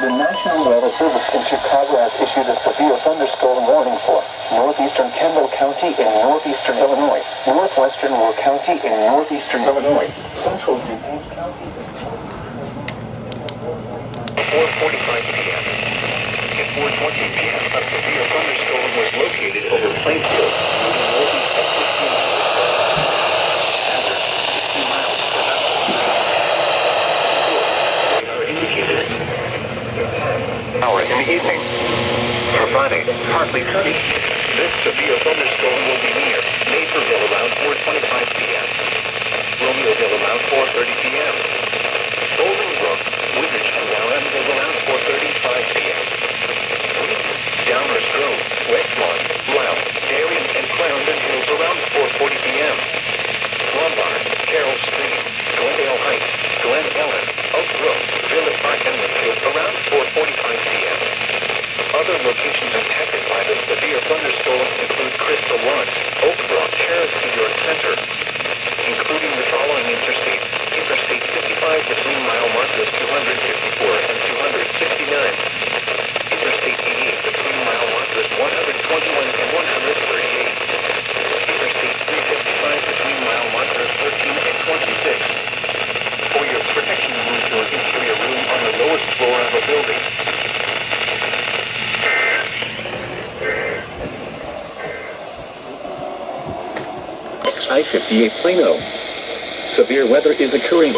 The National Weather Service in Chicago has issued a severe thunderstorm warning for northeastern Kendall County in northeastern Illinois, northwestern Will County in northeastern Illinois, central DuPage County. 4:45 p.m. At 4:20 p.m., a severe thunderstorm was located over Plainfield, moving northeast at 60 miles per hour. Hazard, 60 miles per hour. Radar indicated. Hour in the evening. For Friday, partly sunny. This severe thunderstorm will be near Naperville around 4:25 p.m. Romeoville around 4:30 p.m. Bolingbrook, Wizards and Warrenville around 4:35 p.m. Downers Grove, Westlawn, Blount, Darien, and Clarendon Hills around 4:40 p.m. Lombard, Carroll Stream, Glendale Heights, Glen Ellen, Oak Grove, Villa Park, and Linfield around 4:45 p.m. Other locations impacted by the severe thunderstorm include Crystal Lawns, Oak Brook, Sheriff New York Center, including the following interstates: Interstate 55 between mile markers 254 and 269, Interstate 88 between mile markers 121 and 138, Interstate 355 between mile markers 13 and 26. For your protection, move to an interior room on the lowest floor of a building. I-58 Plano. Severe weather is occurring.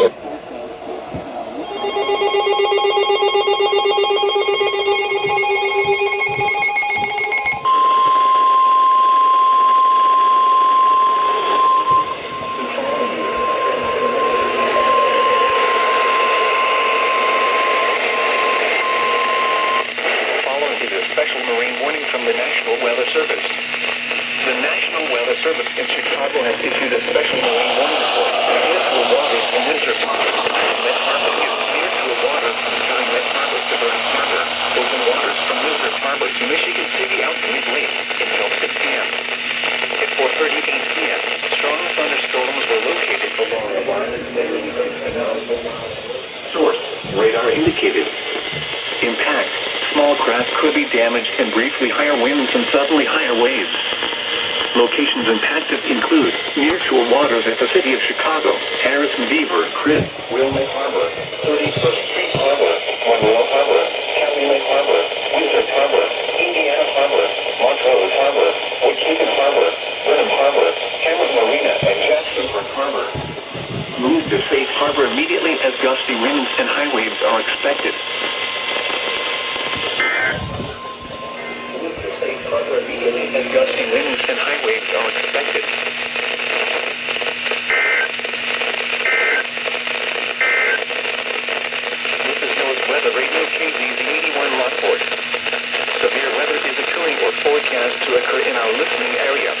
Following is a special marine warning from the National Weather Service. The National Weather Service in Chicago has issued a special marine warning report. Near to a water in Windsor Harbor. Met Harbor is near to a water during Met Harbor to Burns Harbor. Open waters from Windsor Harbor to Michigan City out to mid-lake until 6 p.m. At 4:38 p.m., strong thunderstorms were located along the line of the source. Radar indicated. Impact. Small craft could be damaged and briefly higher winds and suddenly higher waves. Locations impacted include nearshore waters at the city of Chicago, Harrison Beaver, Chris, Wilmette Harbor, 31st Street Harbor, Monroe Harbor, Calumet Harbor, Windsor Harbor, Indiana Harbor, Montrose Harbor, Waukegan Harbor, Brenham Harbor, Cameron Marina, and Jasper Harbor. Move to safe harbor immediately as gusty winds and high waves are expected. As gusty winds and high waves are expected. This is North Weather Radio KZZ 81 Lockport. Severe weather is occurring or forecast to occur in our listening area.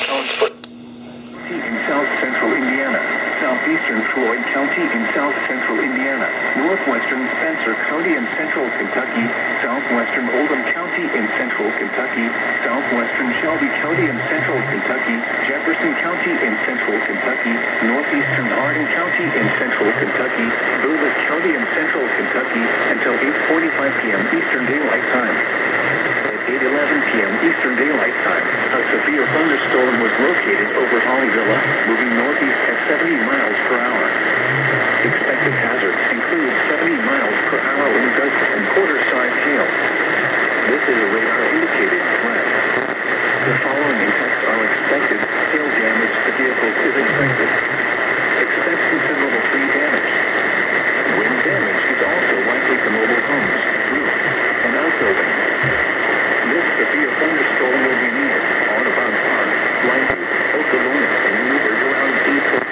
Tones for In south central Indiana, southeastern Floyd County in south central Indiana, northwestern Spencer County in central Kentucky, southwestern Oldham County in central Kentucky, southwestern Shelby County in central Kentucky, Jefferson County in central Kentucky, northeastern Hardin County in central Kentucky, Douglas County in central Kentucky until 8:45 p.m. Eastern Daylight Time. At 8:11 p.m. Eastern Daylight Time, a severe thunderstorm was located over Hollyville, moving northeast at 70 miles per hour. Expected hazards include 70 miles per hour wind gusts and quarter-size hail. This is a radar-indicated threat. The following impacts are expected. Hail damage to vehicles is expected. Expect considerable tree damage. Wind damage is also likely to mobile homes, roofs, and outbuildings. This severe thunderstorm will be near Audubon Park, Blythe, Okalona, and Newburgh around 8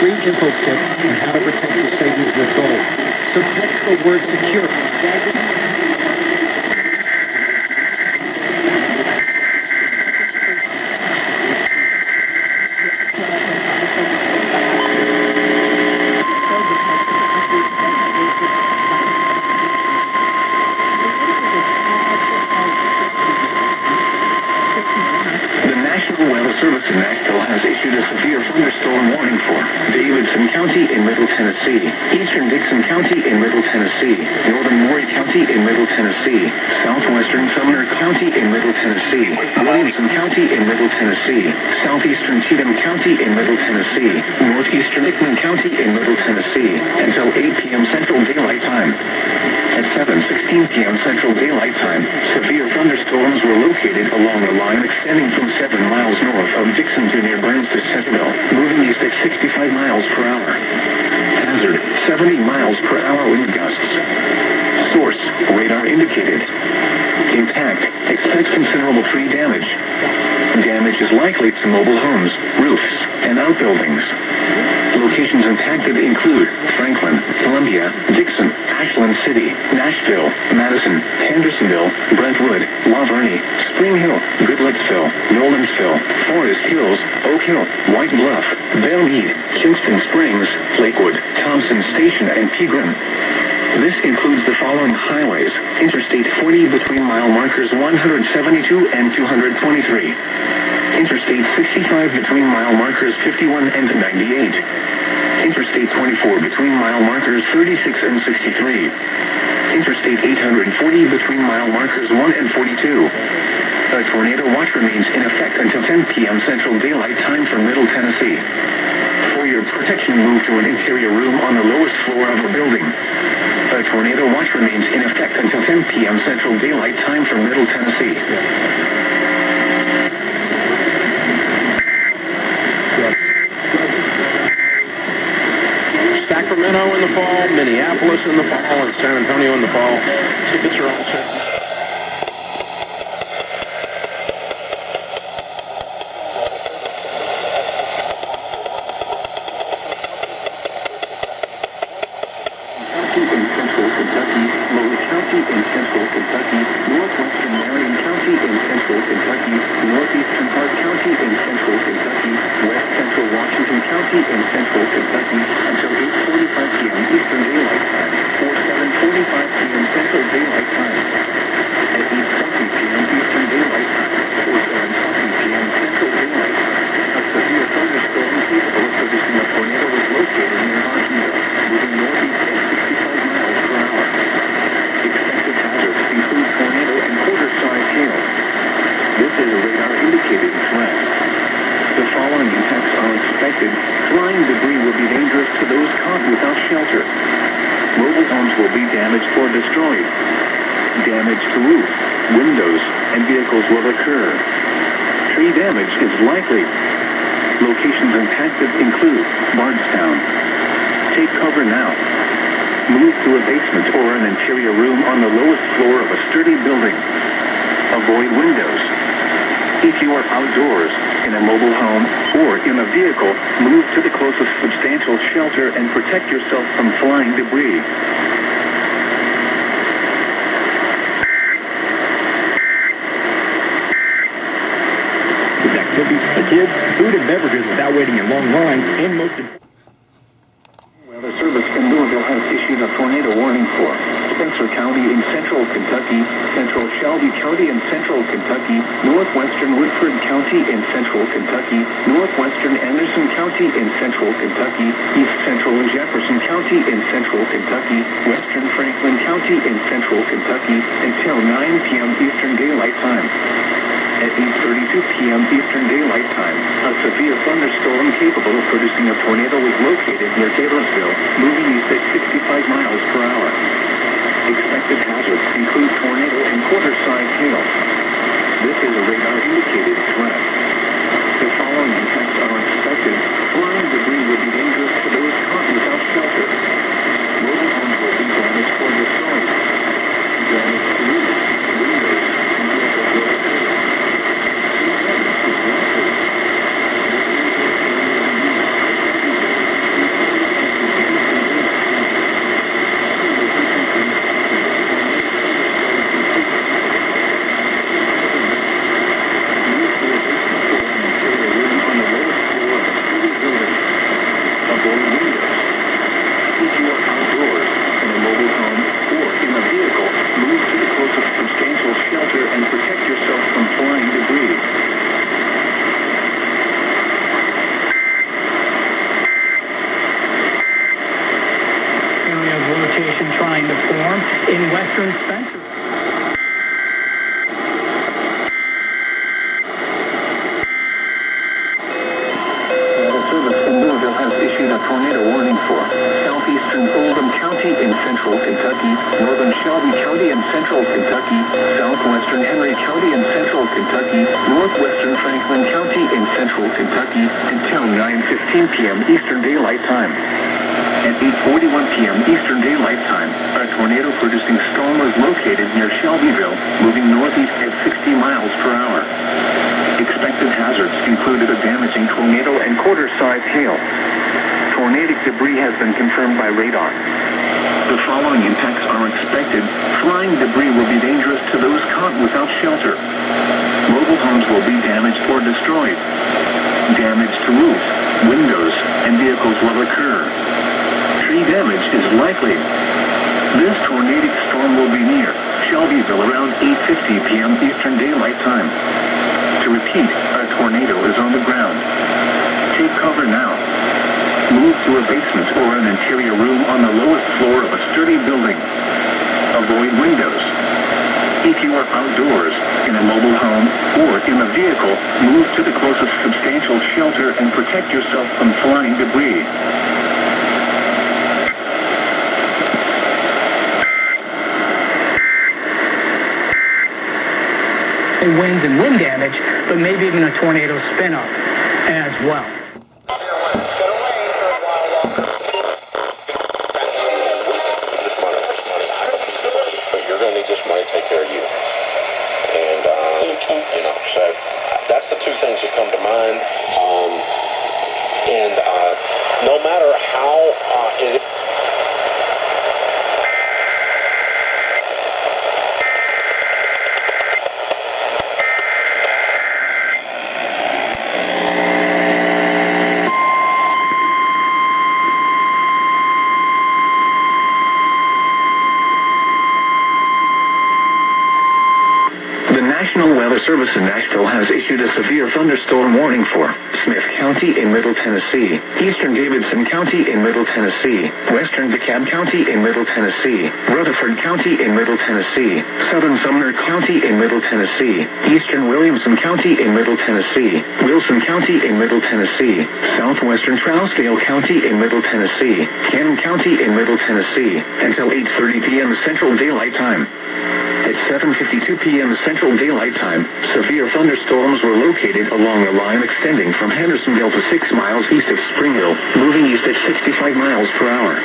free info kit on how to protect your savings with gold. So text the word secure. The National Weather Service in Nashville has issued a severe thunderstorm warning for Davidson County in Middle Tennessee, Eastern Dixon County in Middle Tennessee, Northern Maury County in Middle Tennessee, Southwestern Sumner County in Middle Tennessee, Williamson County in Middle Tennessee, Southeastern Cheatham County in Middle Tennessee, Northeastern Hickman County in Middle Tennessee, until 8 p.m. Central Daylight Time. At 7:16 p.m. Central Daylight Time, severe thunderstorms were located along the line extending from 7 miles north of Dixon to near Brands to Centerville, moving east at 65 miles per hour. Hazard, 70 miles per hour wind gusts. Source, radar indicated. Intact, expect considerable tree damage. Damage is likely to mobile homes, roofs, and outbuildings. Locations impacted include Franklin, Columbia, Dixon, Ashland City, Nashville, Madison, Hendersonville, Brentwood, La Vernie, Spring Hill, Goodlettsville, Nolensville, Forest Hills, Oak Hill, White Bluff, Belle Meade, Kingston Springs, Lakewood, Thompson Station, and Pegram. This includes the following highways: Interstate 40 between mile markers 172 and 223. Interstate 65 between mile markers 51 and 98. Interstate 24 between mile markers 36 and 63. Interstate 840 between mile markers 1 and 42. A tornado watch remains in effect until 10 p.m. Central Daylight Time for Middle Tennessee. For your protection, move to an interior room on the lowest floor of a building. A tornado watch remains in effect until 10 p.m. Central Daylight Time for Middle Tennessee. Sacramento in the fall, Minneapolis in the fall, and San Antonio in the fall. Tickets are all set. Northwestern Marion County in Central Kentucky, Northeastern Park County in Central Kentucky, West Central Washington County in Central Kentucky, until 8:45 p.m. Eastern Daylight Time, or 7:45 p.m. Central Daylight Time. At 8:20 p.m. Eastern Daylight Time, or 7:20 p.m. Central Daylight Time, a severe thunderstorm capable of producing a tornado was located near Hodgenville, moving northeast at 65 miles per hour. Expected hazards include tornado and quarter-size hail. This is a radar-indicated threat. The following impacts are expected. Flying debris will be dangerous to those caught without shelter. Mobile homes will be damaged or destroyed. Damage to roof, windows, and vehicles will occur. Tree damage is likely. Locations impacted include Bardstown. Take cover now. Move to a basement or an interior room on the lowest floor of a sturdy building. Avoid windows. If you are outdoors, in a mobile home, or in a vehicle, move to the closest substantial shelter and protect yourself from flying debris. Activities for the kids, food and beverages without waiting in long lines, and most of Weather Service in Louisville has issued a tornado warning for Spencer County in Central Kentucky, Central Shelby County in Central Kentucky, Northwestern Woodford County in Central Kentucky, Northwestern Anderson County in Central Kentucky, East Central Jefferson County in Central Kentucky, Western Franklin County in Central Kentucky, until 9 p.m. Eastern Daylight Time. At 8:32 p.m. Eastern Daylight Time, a severe thunderstorm capable of producing a tornado was located near Taylorsville, moving east at 65 miles per hour. Expected hazards include tornado and quarter-size hail. This is a radar-indicated threat. The following impacts are expected. Flying debris will be dangerous to those caught without shelter. Mobile homes will be damaged or destroyed. Damage to roofs, windows, and vehicles will occur. Southwestern Spencer. Service in Louisville has issued a tornado warning for southeastern Oldham County in central Kentucky, northern Shelby County in central Kentucky, southwestern Henry County in central Kentucky, northwestern Franklin County in central Kentucky until 9:15 p.m. Eastern Daylight Time. At 8:41 p.m. Eastern Daylight Time, a tornado-producing storm was located near Shelbyville, moving northeast at 60 miles per hour. Expected hazards included a damaging tornado and quarter-size hail. Tornadic debris has been confirmed by radar. The following impacts are expected. Flying debris will be dangerous to those caught without shelter. Mobile homes will be damaged or destroyed. Damage to roofs, windows, and vehicles will occur. Tree damage is likely. This tornadic storm will be near Shelbyville around 8:50 p.m. Eastern Daylight Time. To repeat, a tornado is on the ground. Take cover now. Move to a basement or an interior room on the lowest floor of a sturdy building. Avoid windows. If you are outdoors, in a mobile home, or in a vehicle, move to the closest substantial shelter and protect yourself from flying debris. Winds and wind damage, but maybe even a tornado spin-up as well. But you're going to need this money to take care of you. And, so that's the two things that come to mind. No matter how it is. National Weather Service in Nashville has issued a severe thunderstorm warning for Smith County in Middle Tennessee, Eastern Davidson County in Middle Tennessee, Western DeKalb County in Middle Tennessee, Rutherford County in Middle Tennessee, Southern Sumner County in Middle Tennessee, Eastern Williamson County in Middle Tennessee, Wilson County in Middle Tennessee, Southwestern Trousdale County in Middle Tennessee, Cannon County in Middle Tennessee, until 8:30 p.m. Central Daylight Time. At 7:52 p.m. Central Daylight Time, severe thunderstorms were located along a line extending from Hendersonville to 6 miles east of Springville, moving east at 65 miles per hour.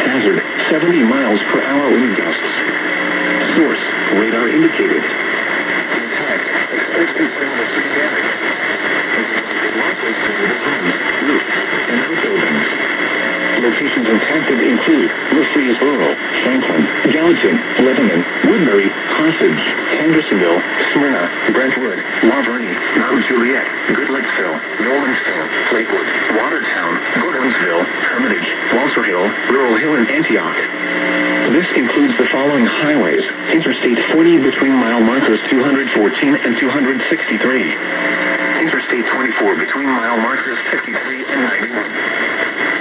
Hazard, 70 miles per hour wind gusts. Source, radar indicated. Impact, expected thermal tree damage. Likely to homes, roofs, and outbuildings. Locations impacted include Murfreesboro, Franklin, Gallatin, Lebanon, Woodbury, Carthage, Hendersonville, Smyrna, Brentwood, La Vernie, Mount Juliet, Goodlettsville, Nolensville, Lakewood, Watertown, Gordonsville, Hermitage, Walter Hill, Rural Hill, and Antioch. This includes the following highways: Interstate 40 between mile markers 214 and 263. Interstate 24 between mile markers 53 and 91.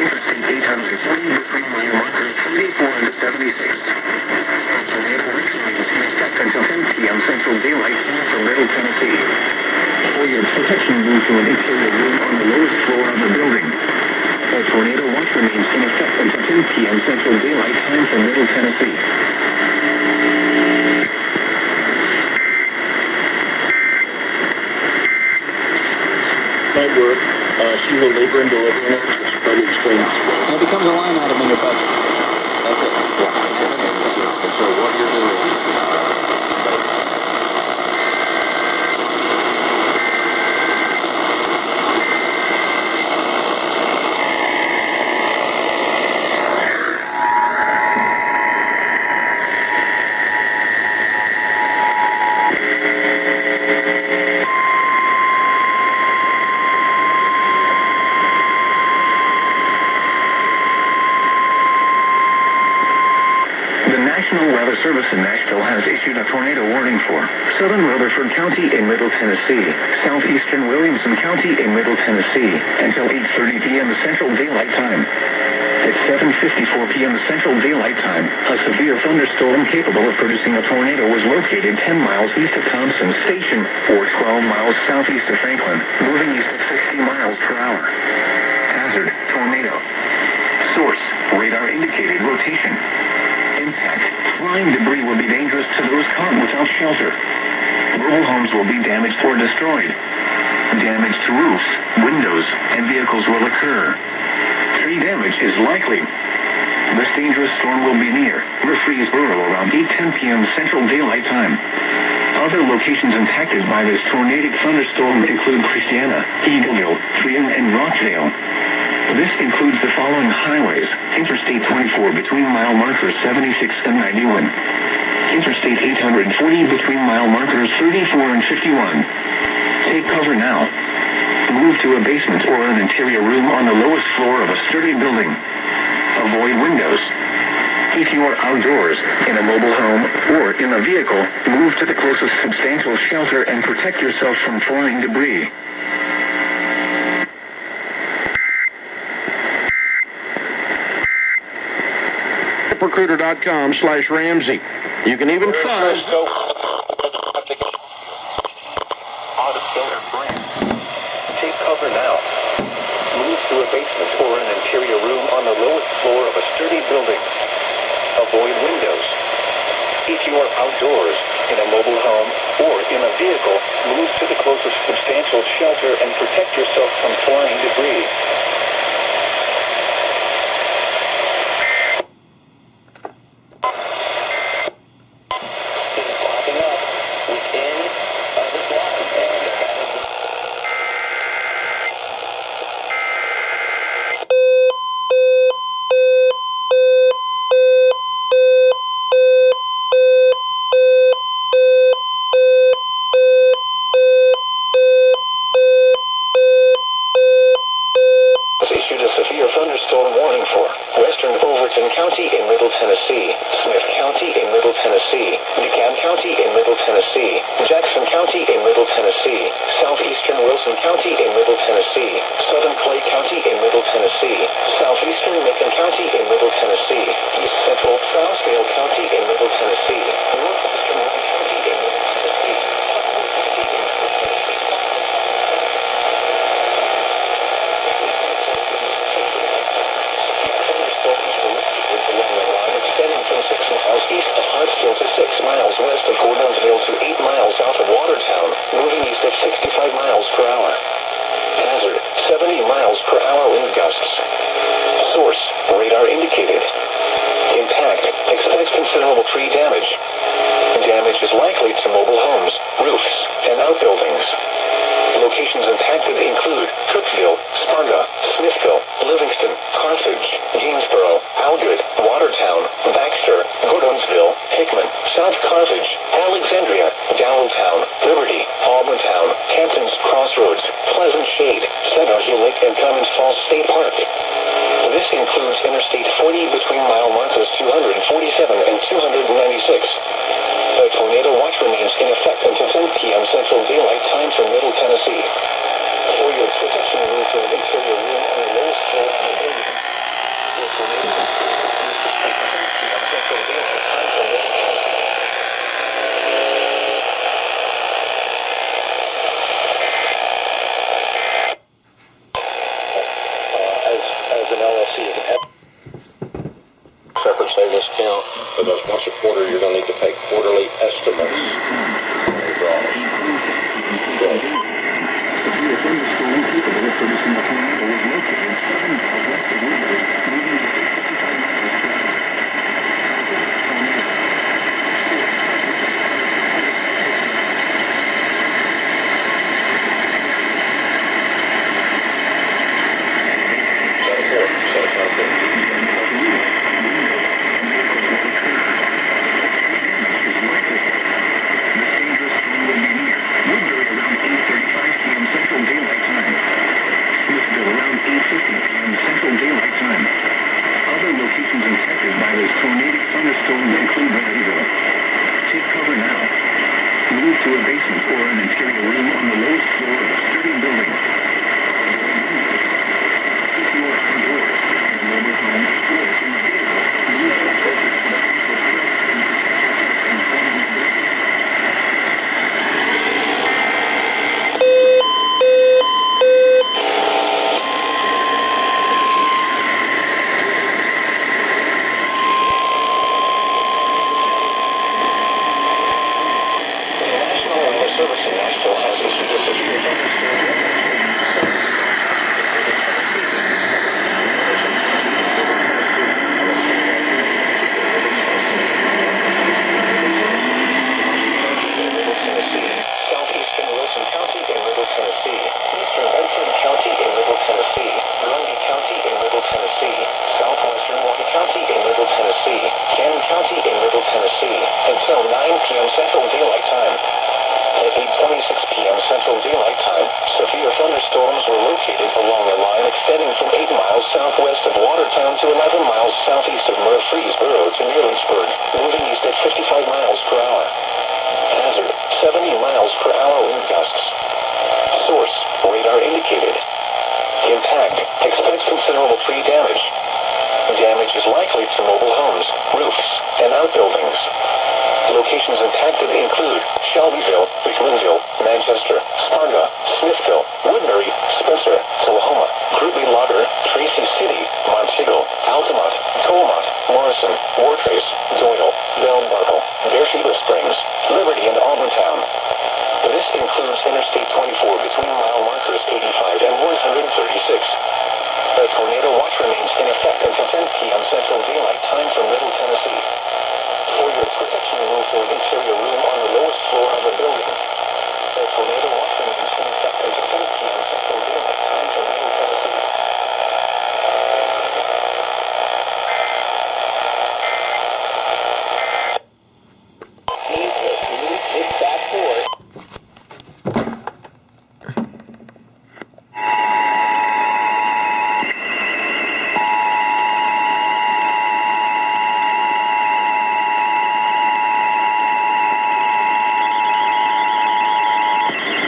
Interstate 840 between mile markers 34 and 76. Tornado warning remains in effect until 10 p.m. Central Daylight Time for Middle Tennessee. For your protection, move to an interior room on the lowest floor of the building. A tornado watch remains in effect until 10 p.m. Central Daylight Time for Middle Tennessee. Night work, she will labor and deliver, which probably explains. It becomes a line item in your budget. That's it. Yeah. And so what you're doing. National Weather Service in Nashville has issued a tornado warning for southern Rutherford County in Middle Tennessee, southeastern Williamson County in Middle Tennessee, until 8:30 p.m. Central Daylight Time. At 7:54 p.m. Central Daylight Time, a severe thunderstorm capable of producing a tornado was located 10 miles east of Thompson Station, or 12 miles southeast of Franklin, moving east at 60 miles per hour. Hazard, tornado. Source, radar indicated rotation. Impact, flying debris will be dangerous to those caught without shelter. Mobile homes will be damaged or destroyed. Damage to roofs, windows, and vehicles will occur. Tree damage is likely. This dangerous storm will be near Murfreesboro around 8:10 p.m. Central Daylight Time. Other locations impacted by this tornadic thunderstorm include Christiana, Eagleville, Trium, and Rockville. This includes the following highways: Interstate 24 between mile markers 76 and 91. Interstate 840 between mile markers 34 and 51. Take cover now. Move to a basement or an interior room on the lowest floor of a sturdy building. Avoid windows. If you are outdoors, in a mobile home, or in a vehicle, move to the closest substantial shelter and protect yourself from flying debris. ZipRecruiter.com/Ramsey. You can even find... Take cover now. Move to a basement or an interior room on the lowest floor of a sturdy building. Avoid windows. If you are outdoors, in a mobile home, or in a vehicle, move to the closest substantial shelter and protect yourself from flying debris. Thunderstorm warning for Western Overton County in Middle Tennessee, Smith County in Middle Tennessee, DeKalb County in Middle Tennessee, Jackson County in Middle Tennessee, Southeastern Wilson County in Middle Tennessee, Southern Clay County in Middle Tennessee, Southeastern Macon County in Middle Tennessee, East Central Trousdale County in Middle Tennessee, Northwestern Wayne County in Middle Tennessee. East of Hartsville to 6 miles west of Gordonsville to 8 miles south of Watertown, moving east at 65 miles per hour. Hazard, 70 miles per hour wind gusts. Source, radar indicated. Impact, expect considerable tree damage. Damage is likely to mobile homes, roofs, and outbuildings. Locations impacted include Cookeville, Sparta, Smithville, Livingston, Carthage, Gainsboro, Algood, Watertown, Baxter, Gordonsville, Hickman, South Carthage, Alexandria, Dowelltown, Liberty, Auburntown, Hamptons Crossroads, Pleasant Shade, Center Hill Lake, and Commons Falls State Park. This includes Interstate 40 between mile markers 247 and 296. A tornado watch remains in effect until 10 p.m. Central Daylight Time for Middle Tennessee. For your protection, move to an interior room on the lowest floor of the building. The tornado will be Central Daylight Time for Middle Tennessee. As an LLC, separate savings account, because once a quarter you're going to need to pay quarterly estimates. Severe thunderstorm capable of producing a tornado was located 7 miles west of Woodward, moving east at 65 miles per hour. This dangerous miles southwest of Watertown to 11 miles southeast of Murfreesboro to Nearlandsburg, moving east at 55 miles per hour. Hazard, 70 miles per hour wind gusts. Source, radar indicated. Impact, expect considerable tree damage. Damage is likely to mobile homes, roofs, and outbuildings. Locations impacted include Shelbyville, Richmondville, Manchester, Sparta, Smithville, Woodbury, Spencer, Tullahoma, Grootby Lager, Tracy City, Montego, Altamont, Colmont, Morrison, Wartrace, Doyle, Bell Barkle, Beersheba Springs, Liberty, and Allentown. This includes Interstate 24 between mile markers 85 and 136. A tornado watch remains in effect until 10 p.m. Central Daylight Time for Middle Tennessee. For your protection, move to an interior room on the lowest floor of the building. A tornado watch remains in effect until 10 p.m. Central Daylight Time for Middle Tennessee. It's back to work.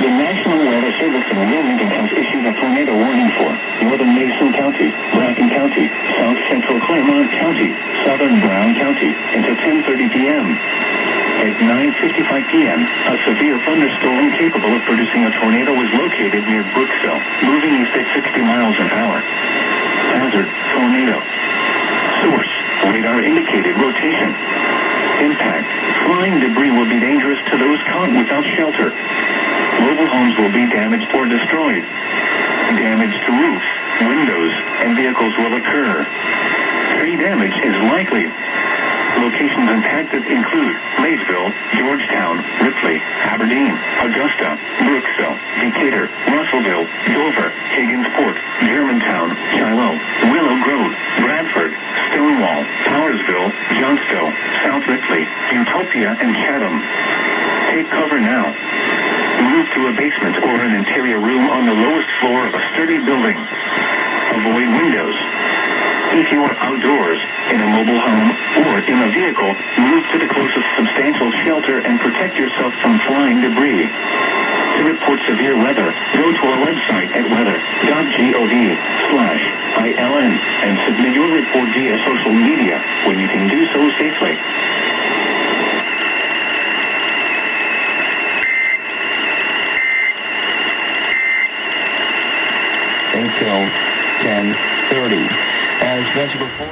The National Weather Service in Wilmington has issued a tornado warning for northern Mason County, Bracken County, south central Claremont County, southern Brown County until 10:30 p.m. At 9:55 p.m., a severe thunderstorm capable of producing a tornado was located near Brooksville, moving east at 60 miles an hour. Hazard, tornado. Source, radar indicated rotation. Impact, flying debris will be dangerous to those caught without shelter. Mobile homes will be damaged or destroyed. Damage to roofs, windows, and vehicles will occur. Tree damage is likely. Locations impacted include Maysville, Georgetown, Ripley, Aberdeen, Augusta, Brooksville, Decatur, Russellville, Dover, Higginsport, Germantown, Shiloh, Willow Grove, Bradford, Stonewall, Powersville, Johnston, South Ripley, Utopia, and Chatham. Take cover now. Move to a basement or an interior room on the lowest floor of a sturdy building. Avoid windows. If you are outdoors, in a mobile home, or in a vehicle, move to the closest substantial shelter and protect yourself from flying debris. To report severe weather, go to our website at weather.gov/ILN and submit your report via social media when you can do so safely. Until 10:30. As mentioned before.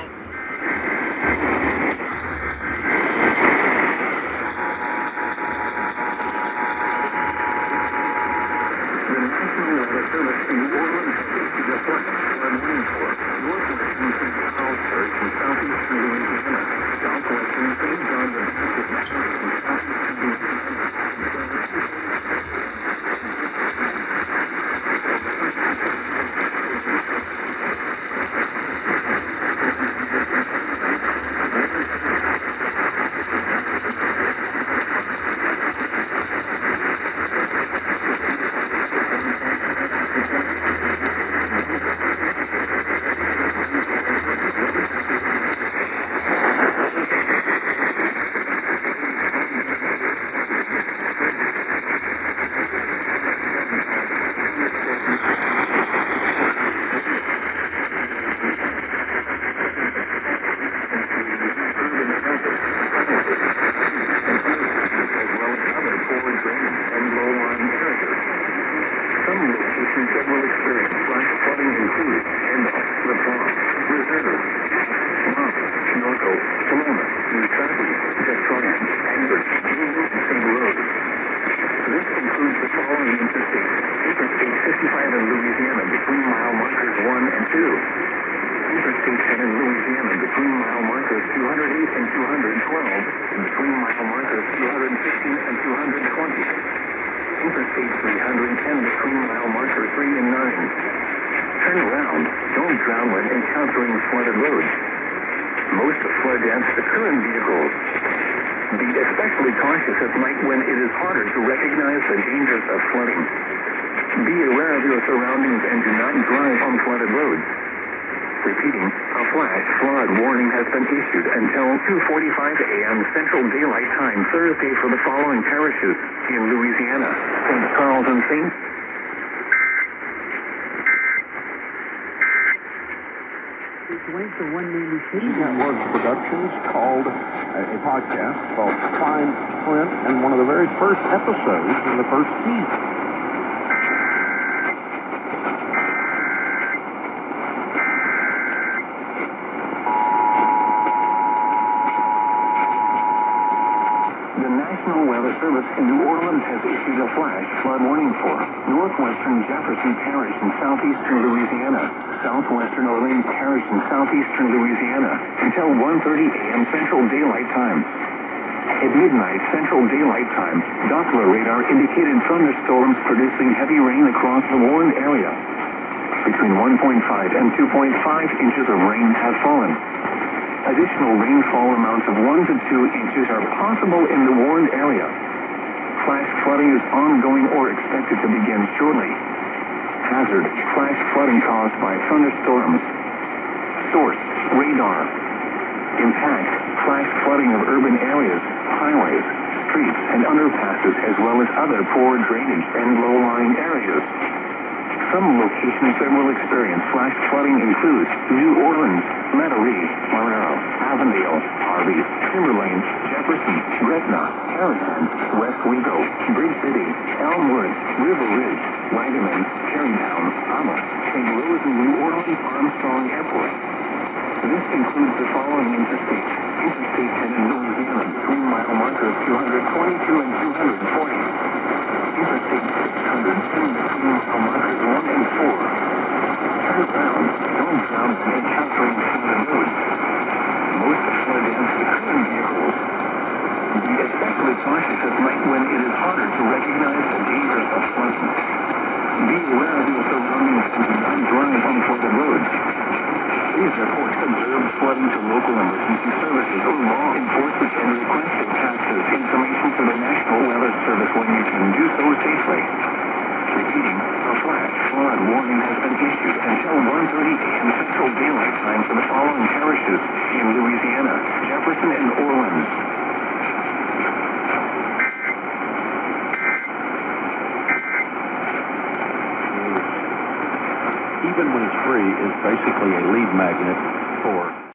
Repeating, a flash flood warning has been issued until 2:45 a.m. Central Daylight Time Thursday for the following parachutes in Louisiana: St. Charles and St. Network Productions called a podcast called Fine Print, and one of the very first episodes in the first season. The National Weather Service in New Orleans has issued a flash flood warning for northwestern Jefferson Parish in southeastern Louisiana, southwestern Orleans Parish in southeastern Louisiana, until 1:30 a.m. Central Daylight Time. At midnight Central Daylight Time, Doppler radar indicated thunderstorms producing heavy rain across the warned area. Between 1.5 and 2.5 inches of rain have fallen. Additional rainfall amounts of 1 to 2 inches are possible in the warned area. Flash flooding is ongoing or expected to begin shortly. Hazard: flash flooding caused by thunderstorms. Source: radar. Impact: flash flooding of urban areas, highways, streets, and underpasses, as well as other poor drainage and low-lying areas. Some locations that will experience flash flooding include New Orleans, Metairie, Monroe, Avondale, Harvey, Timberlane, Jefferson, Gretna, Harrison, West Wego, Bridge City, Elmwood, River Ridge, Wagaman, Tarrytown, Alma, St. Louis, and New Orleans Armstrong Airport. This includes the following interstates: Interstate 10 in Louisiana between mile markers 222 and 240. Interstate 600 in between mile markers 1 and 4. Turn around, don't drown and encountering the road. Most flood damage between vehicles. Be especially cautious at night when it is harder to recognize the dangers of flooding. Be aware of your surroundings and do not drive on flooded roads. Please report observed flooding to local emergency services or law enforcement and request it passes information to the National Weather Service when you can do so safely. Repeating, a flash flood warning has been issued until 1:30 a.m. Central Daylight Time for the following parishes in Louisiana: Jefferson and Orleans. Even when it's free, is basically a lead magnet